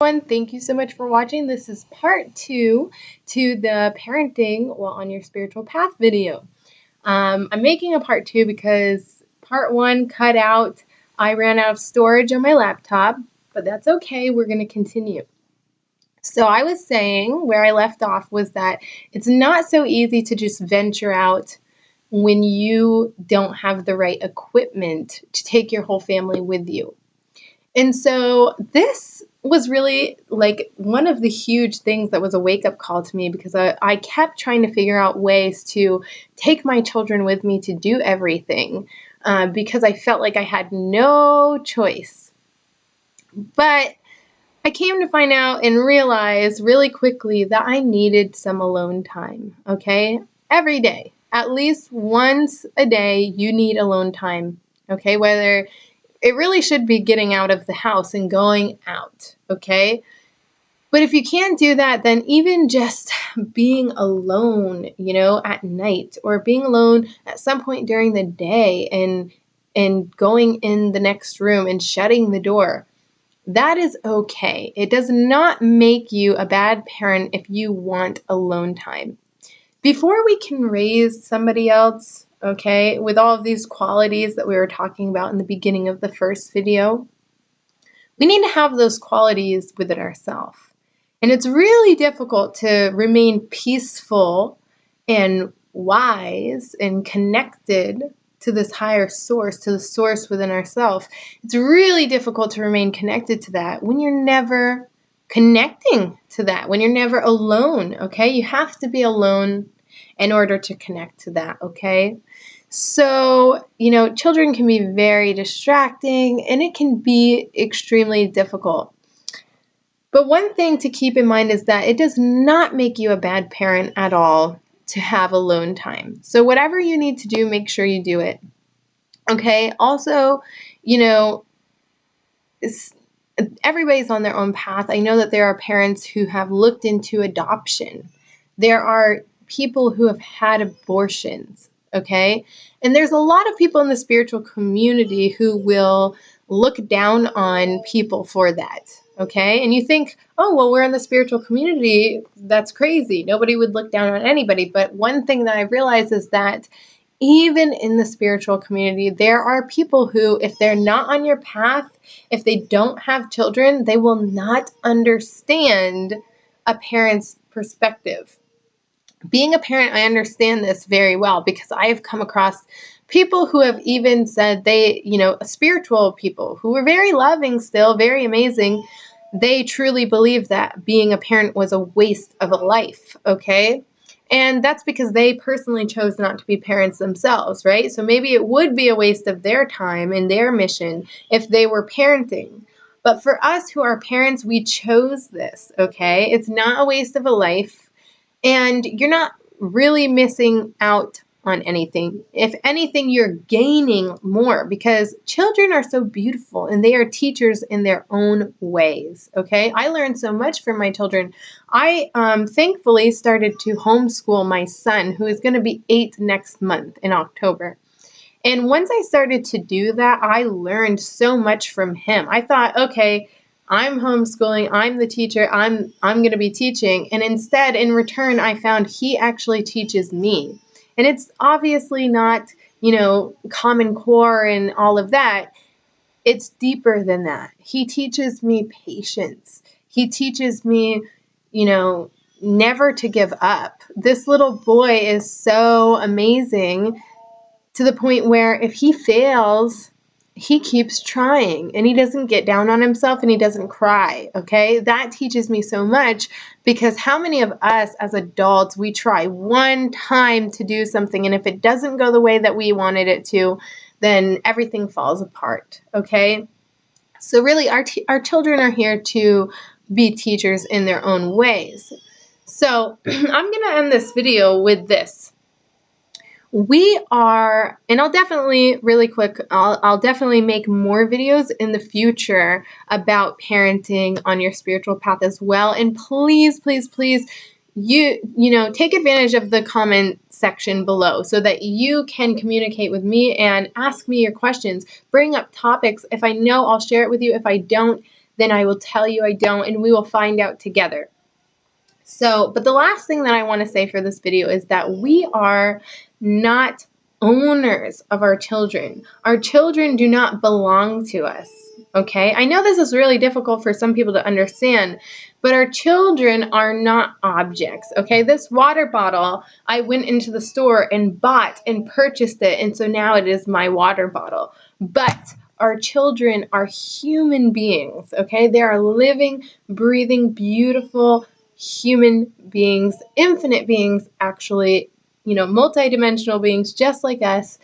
Everyone, thank you so much for watching. This is part 2 to the parenting while on your spiritual path video. I'm making a part 2 because part 1 cut out. I ran out of storage on my laptop, but that's okay. We're going to continue. So I was saying where I left off was that it's not so easy to just venture out when you don't have the right equipment to take your whole family with you. And so this was really like one of the huge things that was a wake-up call to me, because I kept trying to figure out ways to take my children with me to do everything because I felt like I had no choice. But I came to find out and realize really quickly that I needed some alone time, okay? Every day, at least once a day, you need alone time, okay? Whether it really should be getting out of the house and going out, okay? But if you can't do that, then even just being alone, at night, or being alone at some point during the day and going in the next room and shutting the door, that is okay. It does not make you a bad parent if you want alone time. Before we can raise somebody else, okay, with all of these qualities that we were talking about in the beginning of the first video, we need to have those qualities within ourselves. And it's really difficult to remain peaceful and wise and connected to this higher source, to the source within ourselves. It's really difficult to remain connected to that when you're never connecting to that, when you're never alone, okay? You have to be alone in order to connect to that, okay? So, children can be very distracting and it can be extremely difficult. But one thing to keep in mind is that it does not make you a bad parent at all to have alone time. So whatever you need to do, make sure you do it. Okay? Also, everybody's on their own path. I know that there are parents who have looked into adoption. There are people who have had abortions, okay? And there's a lot of people in the spiritual community who will look down on people for that, okay? And you think, oh, well, we're in the spiritual community. That's crazy. Nobody would look down on anybody. But one thing that I realized is that even in the spiritual community, there are people who, if they're not on your path, if they don't have children, they will not understand a parent's perspective. Being a parent, I understand this very well because I have come across people who have even said spiritual people who were very loving still, very amazing. They truly believe that being a parent was a waste of a life, okay? And that's because they personally chose not to be parents themselves, right? So maybe it would be a waste of their time and their mission if they were parenting. But for us who are parents, we chose this, okay? It's not a waste of a life, and you're not really missing out on anything. If anything, you're gaining more because children are so beautiful and they are teachers in their own ways, okay? I learned so much from my children. I thankfully started to homeschool my son, who is going to be 8 next month in October. And once I started to do that, I learned so much from him. I thought, okay, I'm homeschooling, I'm the teacher, I'm going to be teaching. And instead, in return, I found he actually teaches me. And it's obviously not, Common Core and all of that. It's deeper than that. He teaches me patience. He teaches me, never to give up. This little boy is so amazing, to the point where if he fails, he keeps trying and he doesn't get down on himself and he doesn't cry, okay? That teaches me so much, because how many of us as adults, we try one time to do something, and if it doesn't go the way that we wanted it to, then everything falls apart, okay? So really, our children are here to be teachers in their own ways. So I'm going to end this video with this. We are, and I'll definitely, really quick, I'll definitely make more videos in the future about parenting on your spiritual path as well. And please, please, please, take advantage of the comment section below so that you can communicate with me and ask me your questions. Bring up topics. If I know, I'll share it with you. If I don't, then I will tell you I don't, and we will find out together. So, but the last thing that I want to say for this video is that we are not owners of our children. Our children do not belong to us. Okay, I know this is really difficult for some people to understand, but our children are not objects. Okay, this water bottle, I went into the store and bought and purchased it, and so now it is my water bottle. But our children are human beings. Okay, they are living, breathing, beautiful human beings, infinite beings, actually, multidimensional beings just like us.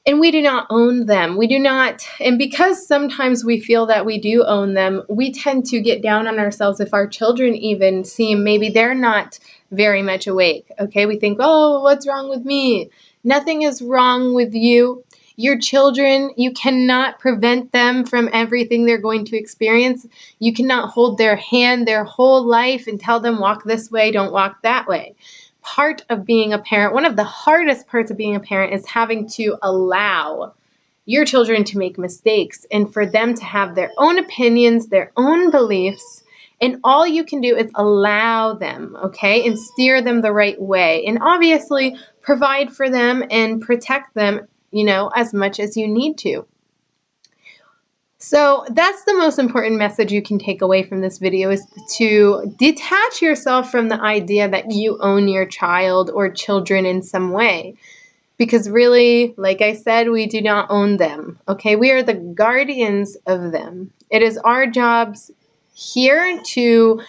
And we do not own them. We do not, and because sometimes we feel that we do own them, we tend to get down on ourselves if our children even seem, maybe they're not very much awake. Okay, we think, oh, what's wrong with me? Nothing is wrong with you. Your children, you cannot prevent them from everything they're going to experience. You cannot hold their hand their whole life and tell them, walk this way, don't walk that way. Part of being a parent, one of the hardest parts of being a parent is having to allow your children to make mistakes and for them to have their own opinions, their own beliefs, and all you can do is allow them, okay, and steer them the right way, and obviously provide for them and protect them, as much as you need to. So that's the most important message you can take away from this video, is to detach yourself from the idea that you own your child or children in some way. Because really, like I said, we do not own them, okay? We are the guardians of them. It is our jobs here to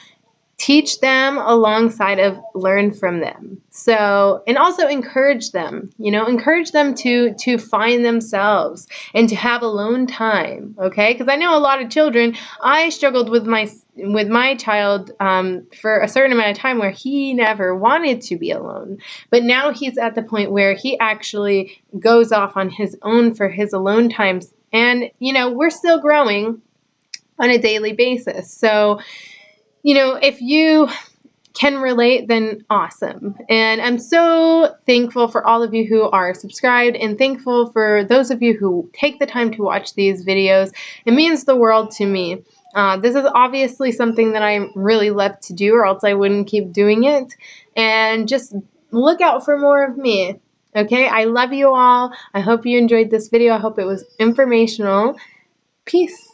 teach them alongside of learn from them. So, and also encourage them, encourage them to find themselves and to have alone time, okay? Because I know a lot of children, I struggled with my child for a certain amount of time where he never wanted to be alone. But now he's at the point where he actually goes off on his own for his alone times. And, we're still growing on a daily basis. So, if you can relate, then awesome. And I'm so thankful for all of you who are subscribed, and thankful for those of you who take the time to watch these videos. It means the world to me. This is obviously something that I really love to do, or else I wouldn't keep doing it. And just look out for more of me. Okay, I love you all. I hope you enjoyed this video. I hope it was informational. Peace.